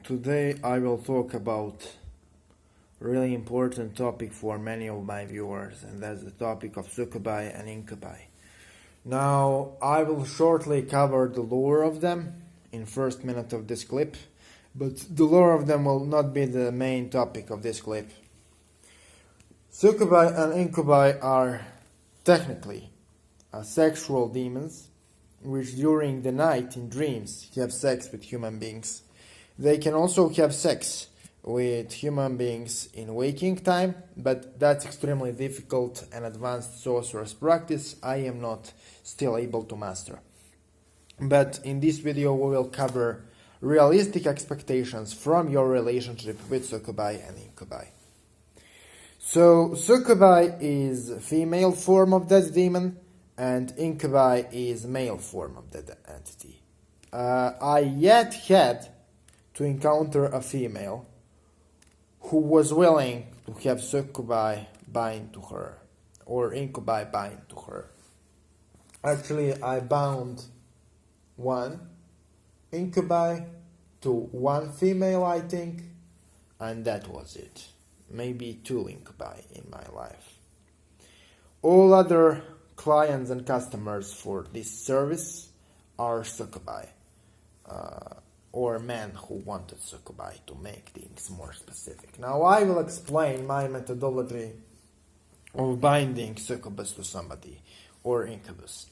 Today I will talk about a really important topic for many of my viewers, and that's the topic of succubi and incubi. Now, I will shortly cover the lore of them in first minute of this clip, but the lore of them will not be the main topic of this clip. Succubi and incubi are technically sexual demons which during the night in dreams have sex with human beings. They can also have sex with human beings in waking time, but that's extremely difficult and advanced sorcerer's practice I am not still able to master. But in this video we will cover realistic expectations from your relationship with succubi and incubi. So succubi is female form of that demon, and incubi is male form of that entity. I yet had to encounter a female who was willing to have succubi bind to her, or incubi bind to her. Actually, I bound one incubi to one female, I think, and that was it. Maybe two incubi in my life. All other clients and customers for this service are succubi, or men who wanted succubi to make things more specific. Now I will explain my methodology of binding succubus to somebody or incubus.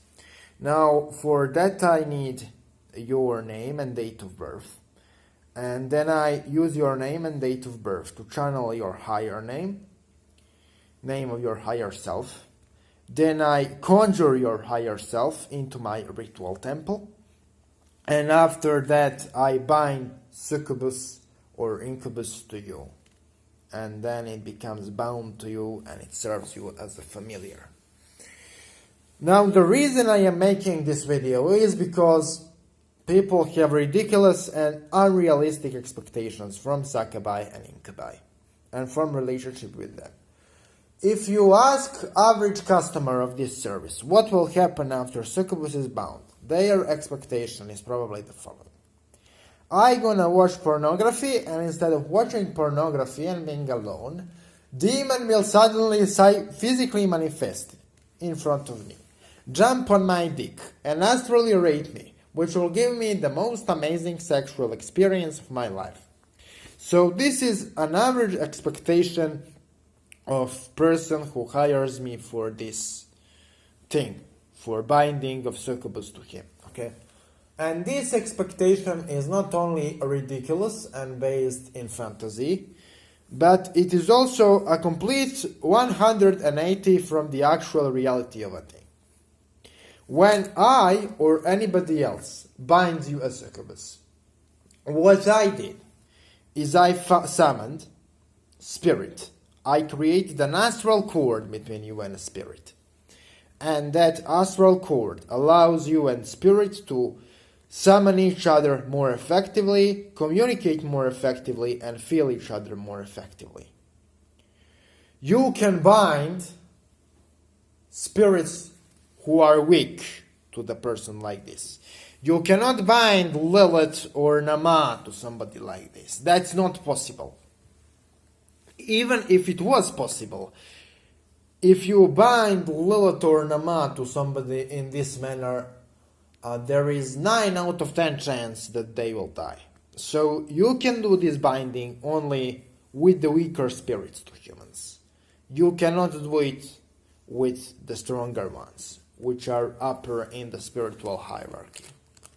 Now for that I need your name and date of birth, and then I use your name and date of birth to channel your higher name of your higher self. Then I conjure your higher self into my ritual temple, and after that I bind succubus or incubus to you, and then it becomes bound to you and it serves you as a familiar. Now the reason I am making this video is because people have ridiculous and unrealistic expectations from succubi and incubi and from relationship with them. If you ask average customer of this service what will happen after succubus is bound, their expectation is probably the following. I gonna watch pornography, and instead of watching pornography and being alone, demon will suddenly physically manifest in front of me, jump on my dick, and astrally rape me, which will give me the most amazing sexual experience of my life. So this is an average expectation of person who hires me for this thing, for binding of succubus to him, okay? And this expectation is not only ridiculous and based in fantasy, but it is also a complete 180 from the actual reality of a thing. When I or anybody else binds you a succubus, what I did is I summoned spirit. I created an astral cord between you and a spirit. And that astral cord allows you and spirit to summon each other more effectively, communicate more effectively, and feel each other more effectively. You can bind spirits who are weak to the person like this. You cannot bind Lilith or Nama to somebody like this. That's not possible. Even if it was possible, if you bind Lilith or Nama to somebody in this manner, there is 9 out of 10 chance that they will die. So you can do this binding only with the weaker spirits to humans. You cannot do it with the stronger ones, which are upper in the spiritual hierarchy.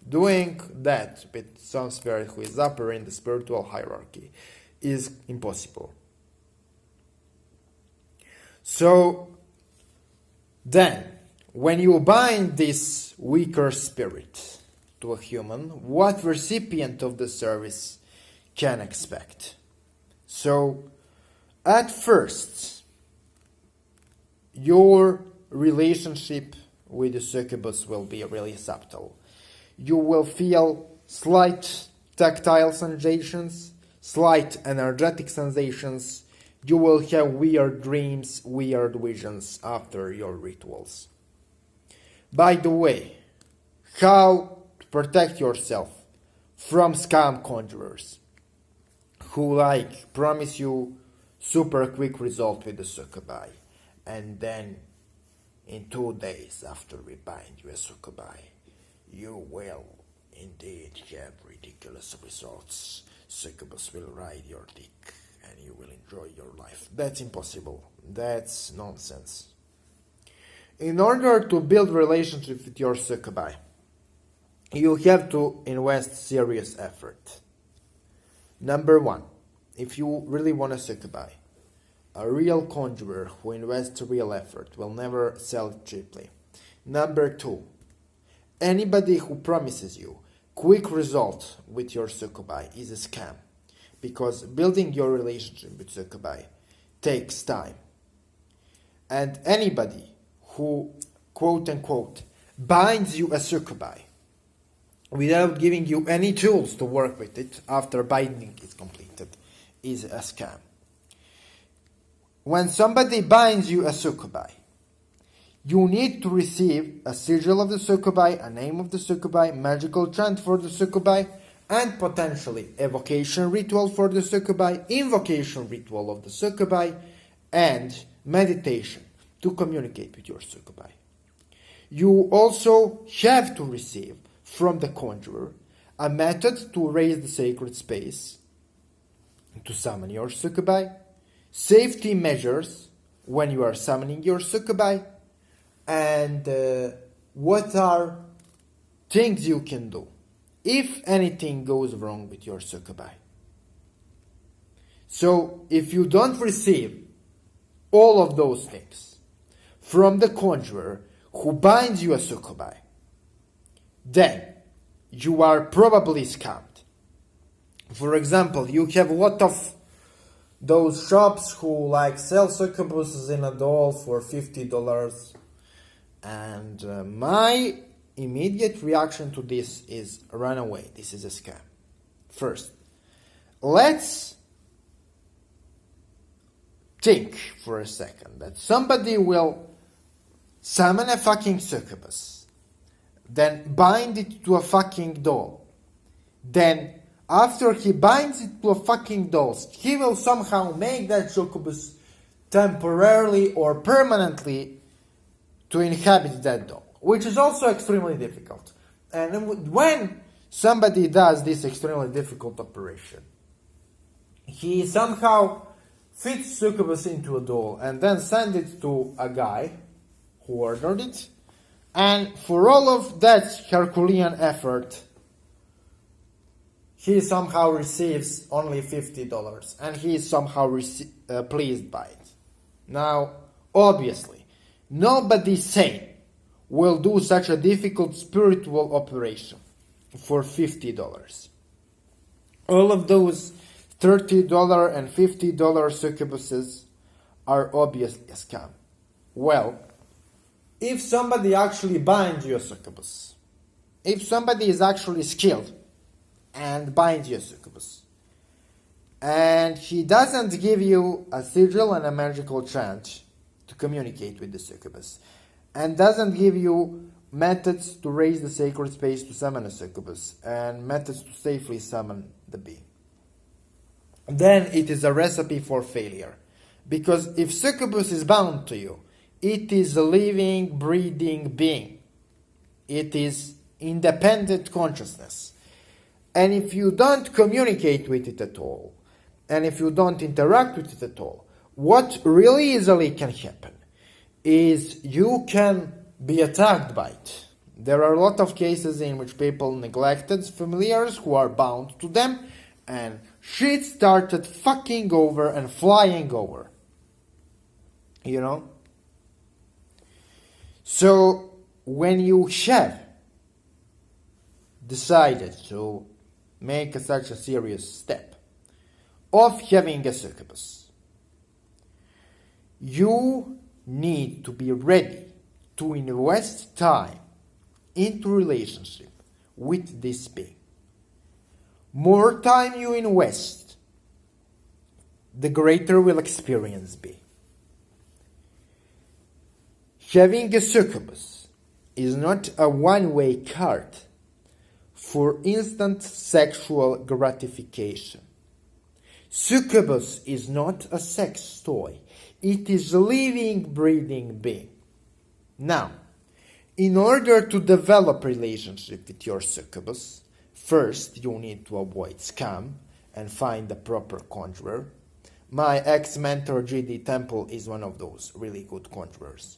Doing that with some spirit who is upper in the spiritual hierarchy is impossible. So then, when you bind this weaker spirit to a human, what recipient of the service can expect? So, at first, your relationship with the succubus will be really subtle. You will feel slight tactile sensations, slight energetic sensations. You will have weird dreams, weird visions after your rituals. By the way, how to protect yourself from scam conjurers. who like promise you super quick result with the sucubi, and then in 2 days after we bind you a sucubi, you will indeed have ridiculous results. Succubus will ride your dick and you will enjoy your life. That's impossible. That's nonsense. In order to build relationship with your succubi, you have to invest serious effort. Number 1, if you really want a succubi, a real conjurer who invests real effort will never sell it cheaply. Number 2, anybody who promises you quick result with your succubi is a scam, because building your relationship with succubi takes time. And anybody who, quote unquote, binds you a succubi without giving you any tools to work with it after binding is completed is a scam. When somebody binds you a succubi, you need to receive a sigil of the succubi, a name of the succubi, magical chant for the succubi, and potentially evocation ritual for the succubi, invocation ritual of the succubi, and meditation to communicate with your succubi. You also have to receive from the conjurer a method to raise the sacred space to summon your succubi, safety measures when you are summoning your succubi, and what are things you can do if anything goes wrong with your succubi. So if you don't receive all of those things from the conjurer who binds you a succubi, then you are probably scammed. For example, you have a lot of those shops who like sell succubuses in a doll for $50, and my immediate reaction to this is run away. This is a scam. First, let's think for a second that somebody will summon a fucking succubus, then bind it to a fucking doll, then after he binds it to a fucking doll, he will somehow make that succubus temporarily or permanently to inhabit that doll, which is also extremely difficult. And when somebody does this extremely difficult operation, he somehow fits succubus into a doll and then sends it to a guy who ordered it, and for all of that Herculean effort, he somehow receives only $50, and he is somehow pleased by it. Now, obviously, nobody sane will do such a difficult spiritual operation for $50. All of those $30 and $50 succubuses are obviously a scam. Well, if somebody actually binds you a succubus, if somebody is actually skilled and binds you a succubus, and he doesn't give you a sigil and a magical chant to communicate with the succubus, and doesn't give you methods to raise the sacred space to summon a succubus, and methods to safely summon the being, then it is a recipe for failure. Because if succubus is bound to you, it is a living, breathing being. It is independent consciousness. And if you don't communicate with it at all, and if you don't interact with it at all, what really easily can happen is you can be attacked by it. There are a lot of cases in which people neglected familiars who are bound to them, and shit started fucking over and flying over. You know? So, when you have decided to make such a serious step of having a succubus, you need to be ready to invest time into relationship with this being. More time you invest, the greater will experience be. Having a succubus is not a one-way card for instant sexual gratification. Succubus is not a sex toy. It is a living, breathing being. Now, in order to develop relationship with your succubus, first you need to avoid scam and find the proper conjurer. My ex-mentor GD Temple is one of those really good conjurers.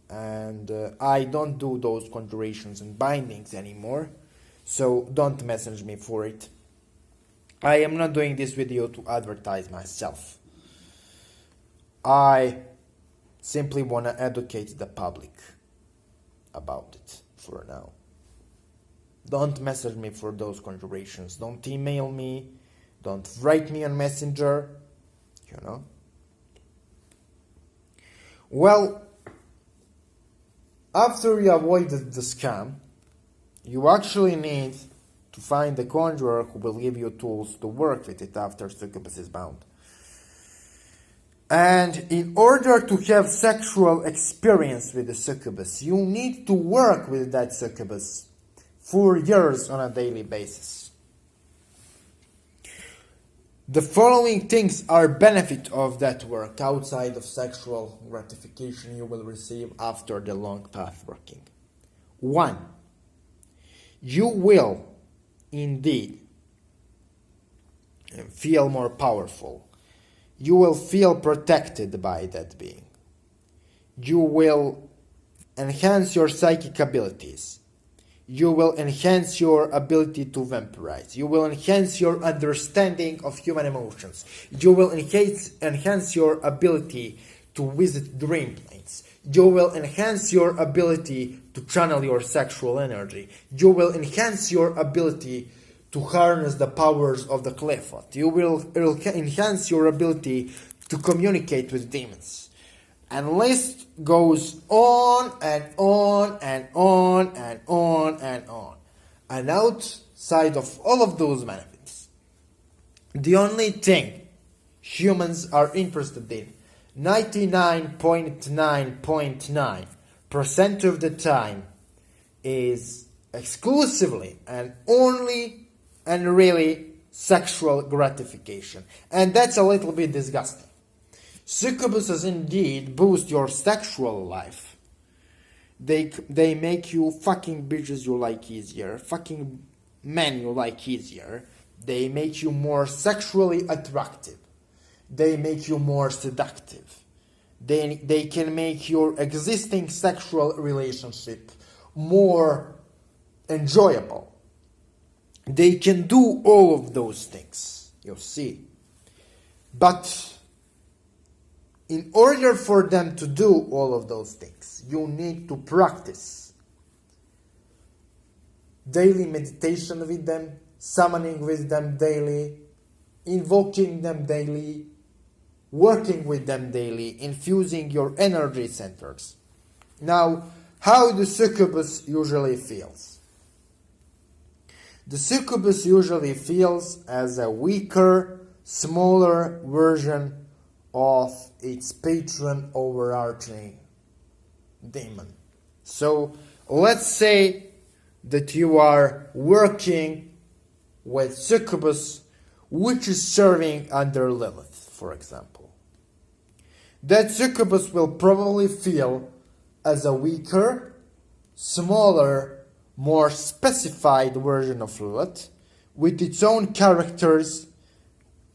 And I don't do those conjurations and bindings anymore, so don't message me for it. I am not doing this video to advertise myself. I simply want to educate the public about it for now. Don't message me for those conjurations. Don't email me. Don't write me on Messenger. You know? Well, after you avoided the scam, you actually need to find a conjurer who will give you tools to work with it after succubus is bound. And in order to have sexual experience with the succubus, you need to work with that succubus for years on a daily basis. The following things are benefit of that work outside of sexual gratification you will receive after the long path working. 1. You will indeed feel more powerful. You will feel protected by that being. You will enhance your psychic abilities. You will enhance your ability to vampirize. You will enhance your understanding of human emotions. You will enhance your ability to visit dream planes. You will enhance your ability to channel your sexual energy. You will enhance your ability to harness the powers of the Qliphoth. You will enhance your ability to communicate with demons. And list goes on and on and on and on and on. And outside of all of those benefits, the only thing humans are interested in 99.9% of the time is exclusively and only and really sexual gratification. And that's a little bit disgusting. Succubuses indeed boost your sexual life. They make you fucking bitches you like easier, fucking men you like easier. They make you more sexually attractive. They make you more seductive. They can make your existing sexual relationship more enjoyable. They can do all of those things, you see. But in order for them to do all of those things, you need to practice daily meditation with them, summoning with them daily, invoking them daily, working with them daily, infusing your energy centers. Now, how the succubus usually feels? The succubus usually feels as a weaker, smaller version of its patron overarching demon. So let's say that you are working with succubus which is serving under Lilith, for example. That succubus will probably feel as a weaker, smaller, more specified version of Lilith with its own characters,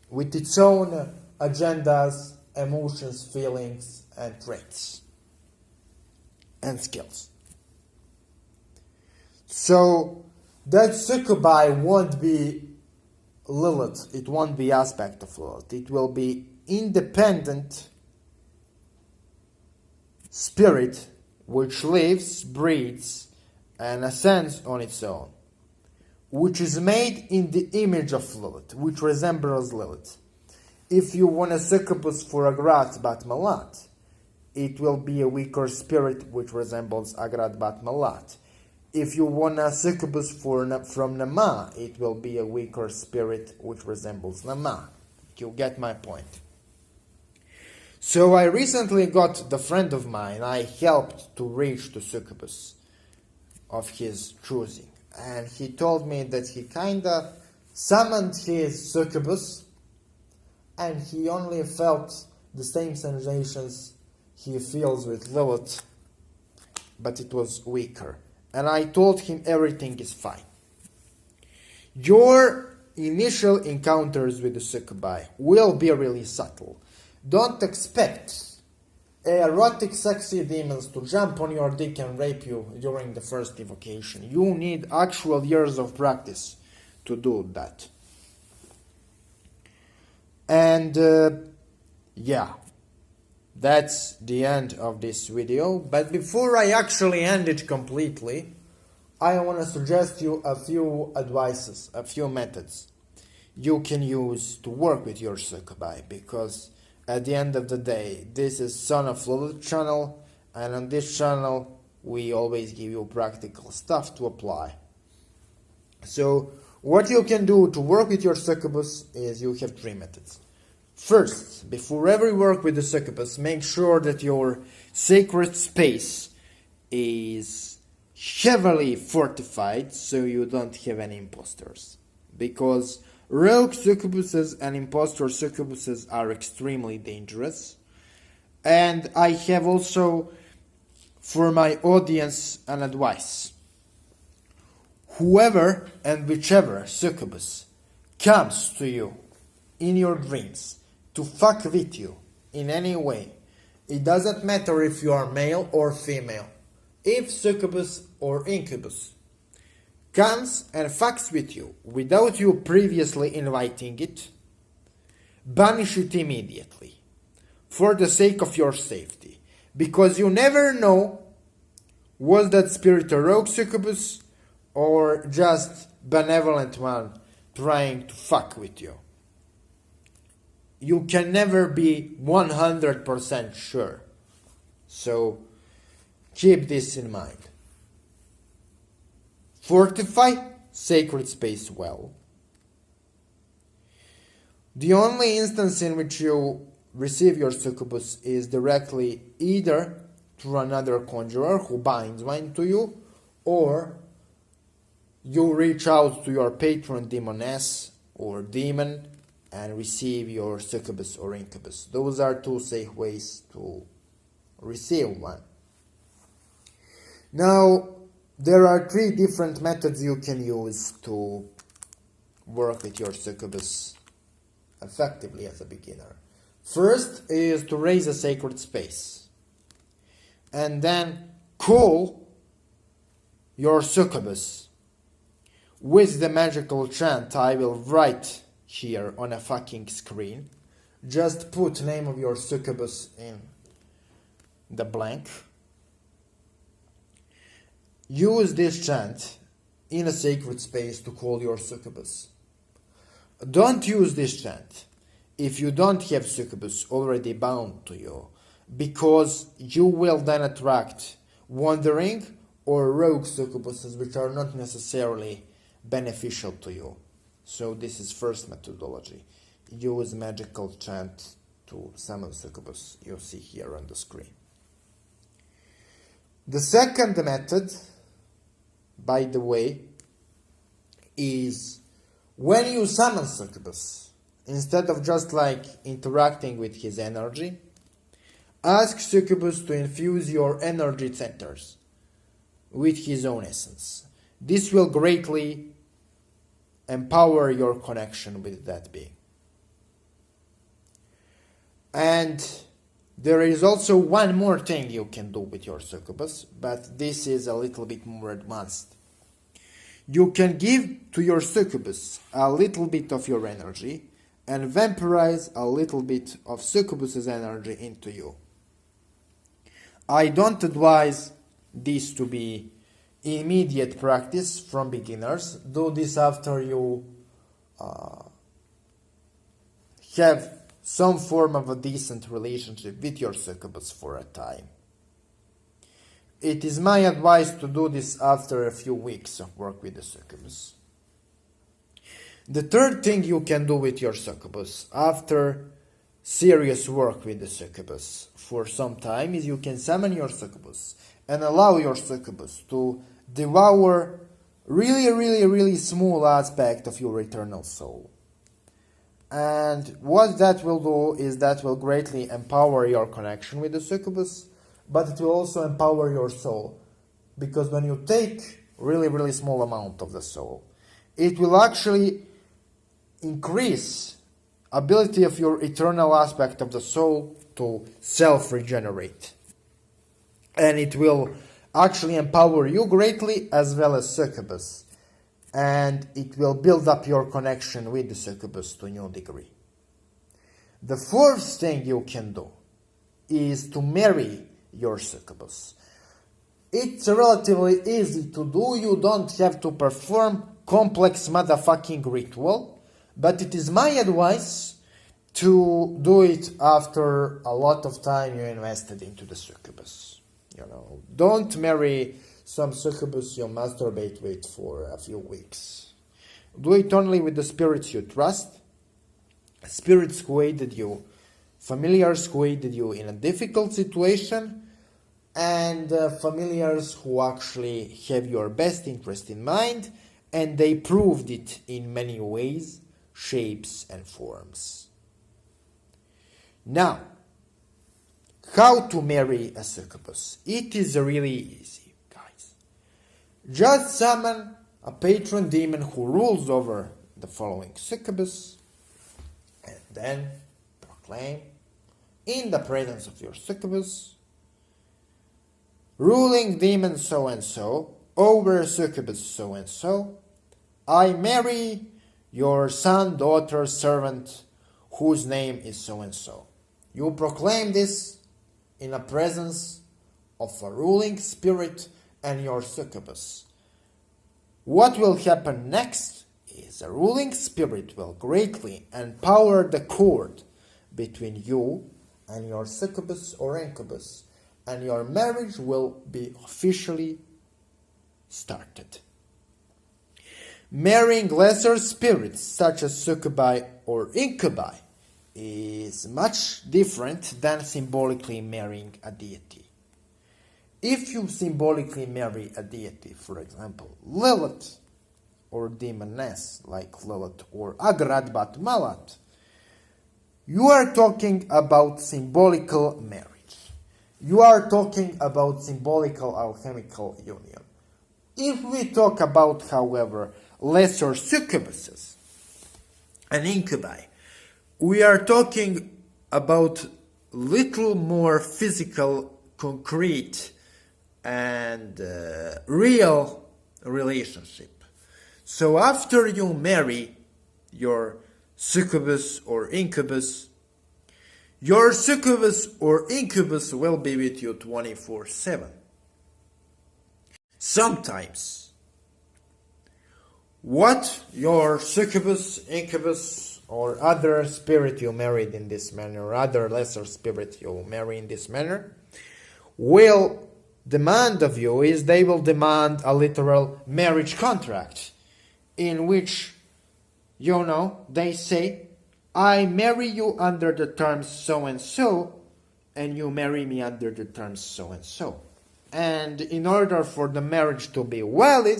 with its own agendas, emotions, feelings, and traits, and skills. So that succubi won't be Lilith, it won't be aspect of Lilith, it will be independent spirit which lives, breathes, and ascends on its own, which is made in the image of Lilith, which resembles Lilith. If you want a succubus for Agrat Bat Malat, it will be a weaker spirit which resembles Agrat Bat Malat. If you want a succubus from Nama, it will be a weaker spirit which resembles Nama. You get my point. So I recently got the friend of mine I helped to reach the succubus of his choosing. And he told me that he kinda summoned his succubus and he only felt the same sensations he feels with Lilith, but it was weaker. And I told him everything is fine. Your initial encounters with the succubi will be really subtle. Don't expect erotic, sexy demons to jump on your dick and rape you during the first evocation. You need actual years of practice to do that. And yeah, that's the end of this video. But before I actually end it completely, I want to suggest you a few advices, a few methods you can use to work with your succubi, because at the end of the day, this is Son of Lilith channel, and on this channel we always give you practical stuff to apply. So what you can do to work with your succubus is you have 3 methods. First, before every work with the succubus, make sure that your sacred space is heavily fortified so you don't have any imposters, because rogue succubuses and impostor succubuses are extremely dangerous. And I have also, for my audience, an advice. Whoever and whichever succubus comes to you in your dreams to fuck with you in any way, it doesn't matter if you are male or female. If succubus or incubus comes and fucks with you without you previously inviting it, banish it immediately for the sake of your safety, because you never know, was that spirit a rogue succubus or just benevolent one trying to fuck with you. You can never be 100% sure, so keep this in mind. Fortify sacred space well. The only instance in which you receive your succubus is directly either through another conjurer who binds one to you, or you reach out to your patron demoness or demon and receive your succubus or incubus. Those are 2 safe ways to receive one. Now, there are 3 different methods you can use to work with your succubus effectively as a beginner. First is to raise a sacred space, and then call your succubus with the magical chant I will write here on a fucking screen. Just put name of your succubus in the blank. Use this chant in a sacred space to call your succubus. Don't use this chant if you don't have succubus already bound to you, because you will then attract wandering or rogue succubuses which are not necessarily beneficial to you. So this is first methodology. Use magical chant to summon succubus you see here on the screen. The second method, by the way, is when you summon succubus, instead of just like interacting with his energy, ask succubus to infuse your energy centers with his own essence. This will greatly empower your connection with that being. And there is also one more thing you can do with your succubus, but this is a little bit more advanced. You can give to your succubus a little bit of your energy and vampirize a little bit of succubus's energy into you. I don't advise this to be immediate practice from beginners. Do this after you have some form of a decent relationship with your succubus for a time. It is my advice to do this after a few weeks of work with the succubus. The third thing you can do with your succubus after serious work with the succubus for some time is you can summon your succubus and allow your succubus to devour really small aspect of your eternal soul. And what that will do is that will greatly empower your connection with the succubus, but it will also empower your soul. Because when you take really small amount of the soul, it will actually increase ability of your eternal aspect of the soul to self-regenerate. And it will actually empower you greatly as well as succubus. And it will build up your connection with the succubus to a new degree. The fourth thing you can do is to marry your succubus. It's relatively easy to do. You don't have to perform complex motherfucking ritual. But it is my advice to do it after a lot of time you invested into the succubus. Don't marry some succubus you masturbate with for a few weeks. Do it only with the spirits you trust, spirits who aided you, familiars who aided you in a difficult situation, and familiars who actually have your best interest in mind, and they proved it in many ways, shapes, and forms. Now, how to marry a succubus? It is really easy, guys. Just summon a patron demon who rules over the following succubus, and then proclaim in the presence of your succubus, ruling demon so-and-so over succubus so-and-so, I marry your son, daughter, servant, whose name is so-and-so. You proclaim this in the presence of a ruling spirit and your succubus. What will happen next is the ruling spirit will greatly empower the cord between you and your succubus or incubus, and your marriage will be officially started. Marrying lesser spirits such as succubi or incubi is much different than symbolically marrying a deity. If you symbolically marry a deity, for example, Lilith or demoness like Lilith or Agrat Bat Malat, you are talking about symbolical marriage. You are talking about symbolical alchemical union. If we talk about, however, lesser succubuses and incubi, we are talking about little more physical, concrete, and real relationship. So after you marry your succubus or incubus, your succubus or incubus will be with you 24/7. Sometimes, what your succubus, incubus, or other spirit you married in this manner, or other lesser spirit you marry in this manner, will demand of you is they will demand a literal marriage contract in which, they say, I marry you under the terms so-and-so, and you marry me under the terms so-and-so. And in order for the marriage to be valid,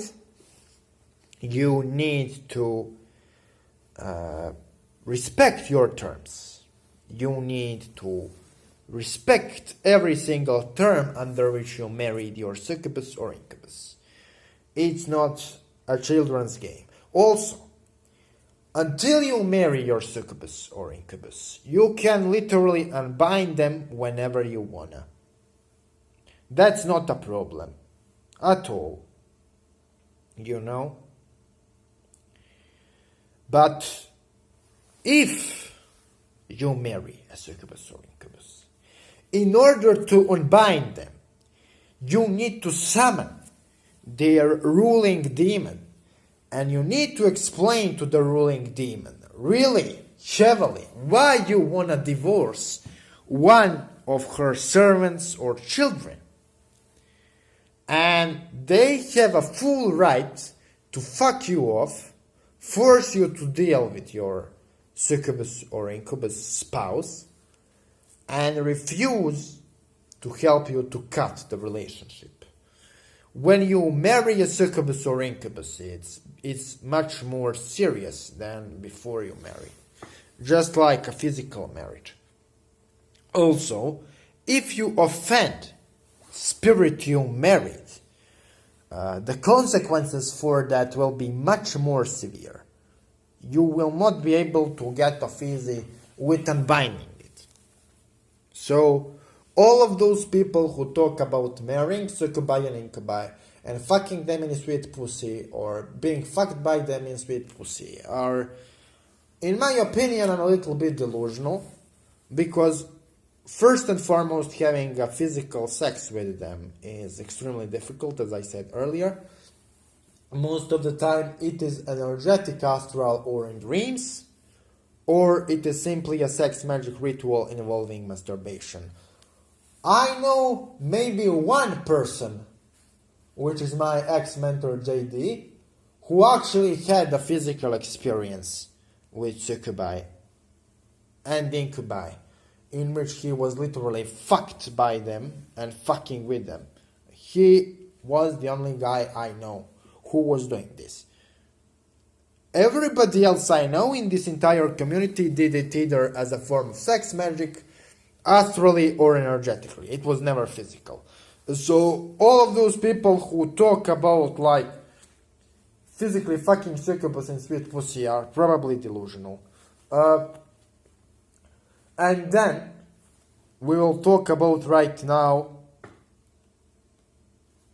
you need to respect your terms. You need to respect every single term under which you married your succubus or incubus. It's not a children's game. Also, until you marry your succubus or incubus, you can literally unbind them whenever you wanna. That's not a problem at all, But if you marry a succubus or incubus, in order to unbind them, you need to summon their ruling demon, and you need to explain to the ruling demon really heavily why you want to divorce one of her servants or children. And they have a full right to fuck you off, force you to deal with your succubus or incubus spouse, and refuse to help you to cut the relationship. When you marry a succubus or incubus, it's much more serious than before you marry. just like a physical marriage. Also, if you offend spirit you married, the consequences for that will be much more severe. You will not be able to get off easy with unbinding it. So, all of those people who talk about marrying succubi and incubi and fucking them in sweet pussy or being fucked by them in sweet pussy are, in my opinion, a little bit delusional, because first and foremost, having a physical sex with them is extremely difficult, as I said earlier. Most of the time it is energetic, astral, or in dreams, or it is simply a sex magic ritual involving masturbation. I know maybe one person, which is my ex-mentor JD, who actually had a physical experience with succubi and incubi, in which he was literally fucked by them and fucking with them. He was the only guy I know who was doing this. Everybody else I know in this entire community did it either as a form of sex magic, astrally, or energetically. It was never physical. So all of those people who talk about like physically fucking succubus and sweet pussy are probably delusional. And then we will talk about right now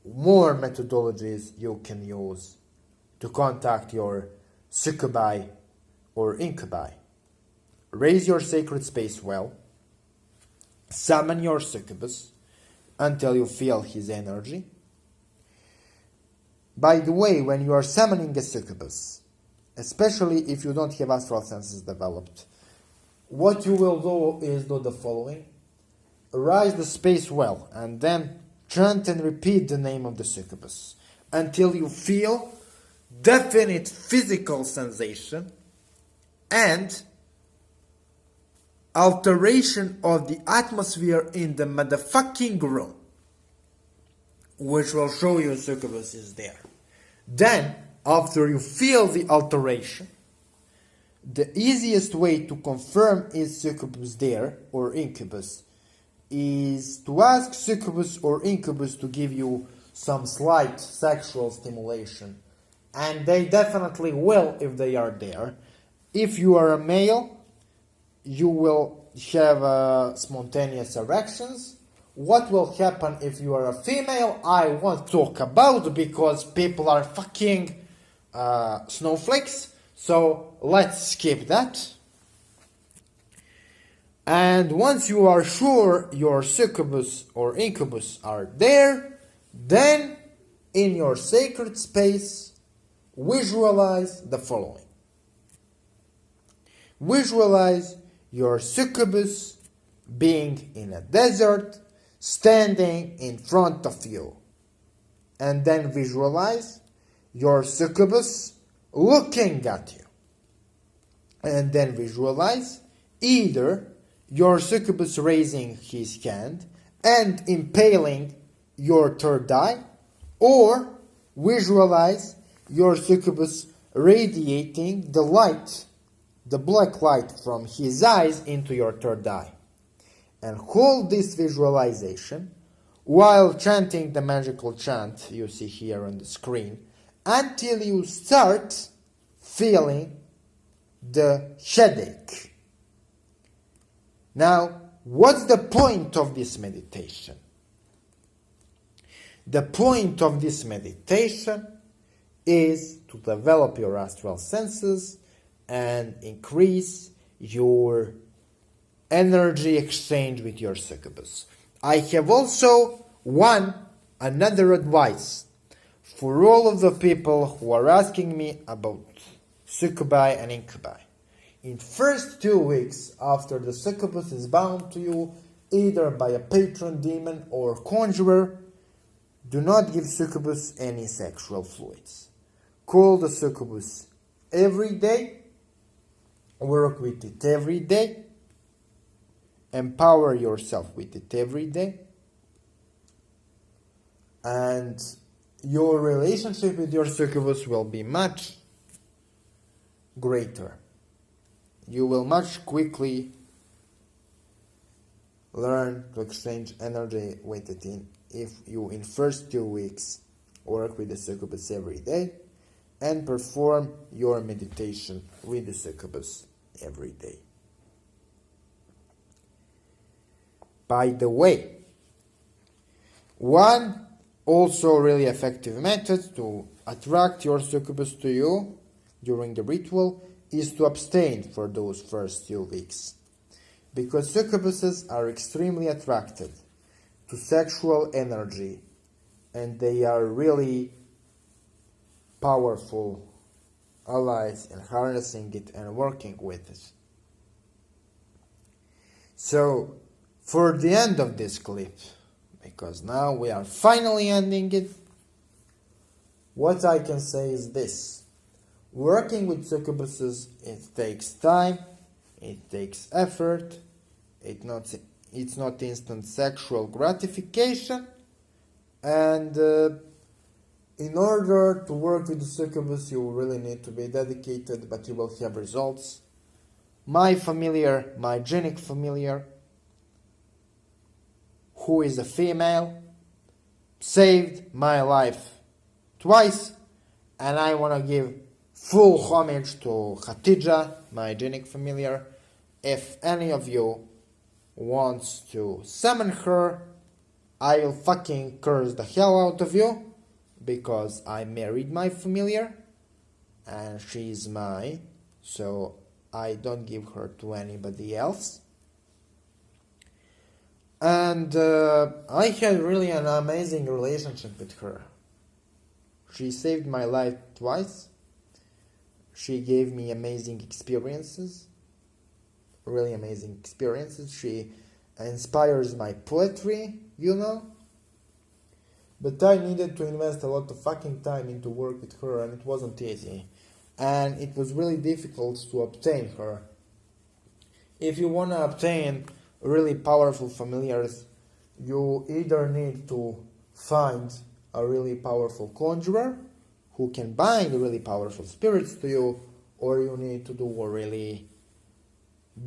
more methodologies you can use to contact your succubi or incubi. Raise your sacred space well. Summon your succubus until you feel his energy. By the way, when you are summoning a succubus, especially if you don't have astral senses developed, what you will do is do the following. Raise the space well and then chant and repeat the name of the succubus until you feel definite physical sensation and alteration of the atmosphere in the motherfucking room, which will show you succubus is there. Then, after you feel the alteration, the easiest way to confirm is succubus there or incubus is to ask succubus or incubus to give you some slight sexual stimulation, and they definitely will if they are there. If you are a male, you will have spontaneous erections. What will happen if you are a female, I won't talk about because people are fucking snowflakes, so let's skip that. And once you are sure your succubus or incubus are there, then in your sacred space, visualize the following. Visualize your succubus being in a desert, standing in front of you. And then visualize your succubus looking at you. And then visualize either your succubus raising his hand and impaling your third eye, or visualize your succubus radiating the light, the black light from his eyes into your third eye. And hold this visualization while chanting the magical chant you see here on the screen until you start feeling the headache. Now, what's the point of this meditation? The point of this meditation is to develop your astral senses and increase your energy exchange with your succubus. I have also another advice for all of the people who are asking me about succubi and incubi. In first 2 weeks after the succubus is bound to you, either by a patron demon or conjurer, do not give succubus any sexual fluids. Call the succubus every day, work with it every day, empower yourself with it every day, and your relationship with your succubus will be much greater. you will much quickly learn to exchange energy with it if you in first 2 weeks work with the succubus every day and perform your meditation with the succubus every day. By the way, one also really effective method to attract your succubus to you during the ritual is to abstain for those first 2 weeks. Because succubuses are extremely attracted to sexual energy and they are really powerful allies in harnessing it and working with it. So, for the end of this clip, because now we are finally ending it, what I can say is this. Working with succubuses, it takes time, it takes effort, it's not instant sexual gratification, and in order to work with the succubus you really need to be dedicated, but you will have results. My genic familiar, who is a female, saved my life twice, and I want to give full homage to Khatija, my genic familiar. If any of you wants to summon her, I will fucking curse the hell out of you, because I married my familiar and she's mine, so I don't give her to anybody else. And I had really an amazing relationship with her. She saved my life twice. She gave me amazing experiences, really amazing experiences. She inspires my poetry, you know. But I needed to invest a lot of fucking time into work with her, and it wasn't easy. And it was really difficult to obtain her. If you want to obtain really powerful familiars, you either need to find a really powerful conjurer who can bind really powerful spirits to you, or you need to do a really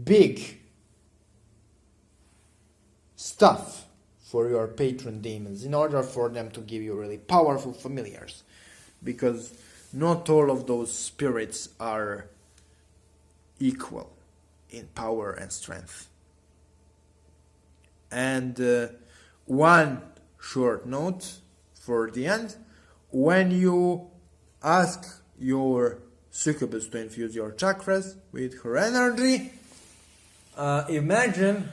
big stuff for your patron demons in order for them to give you really powerful familiars, because not all of those spirits are equal in power and strength. And one short note for the end: when you ask your succubus to infuse your chakras with her energy, imagine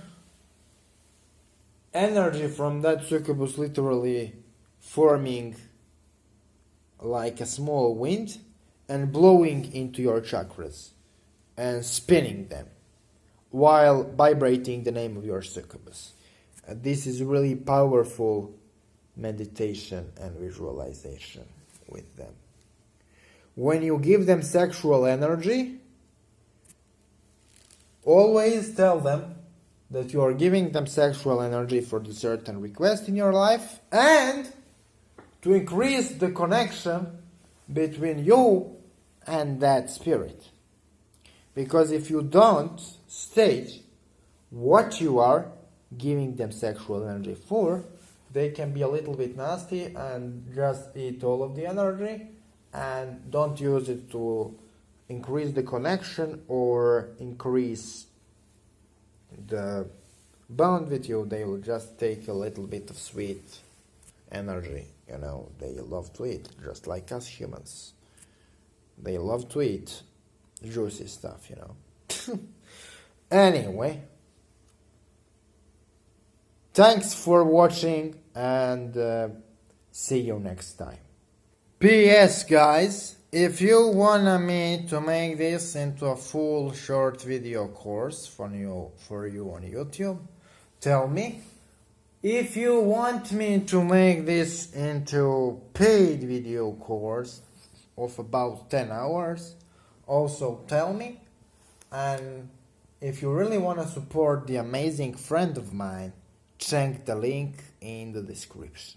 energy from that succubus literally forming like a small wind and blowing into your chakras and spinning them while vibrating the name of your succubus. This is really powerful meditation and visualization with them. When you give them sexual energy, always tell them that you are giving them sexual energy for the certain request in your life, and to increase the connection between you and that spirit. Because if you don't state what you are giving them sexual energy for, they can be a little bit nasty and just eat all of the energy, and don't use it to increase the connection or increase the bond with you. They will just take a little bit of sweet energy. You know, they love to eat, just like us humans. They love to eat juicy stuff, you know. Anyway, thanks for watching, and see you next time. P.S. guys, if you want me to make this into a full short video course for you on YouTube, tell me. If you want me to make this into paid video course of about 10 hours, also tell me. And if you really want to support the amazing friend of mine, check the link in the description.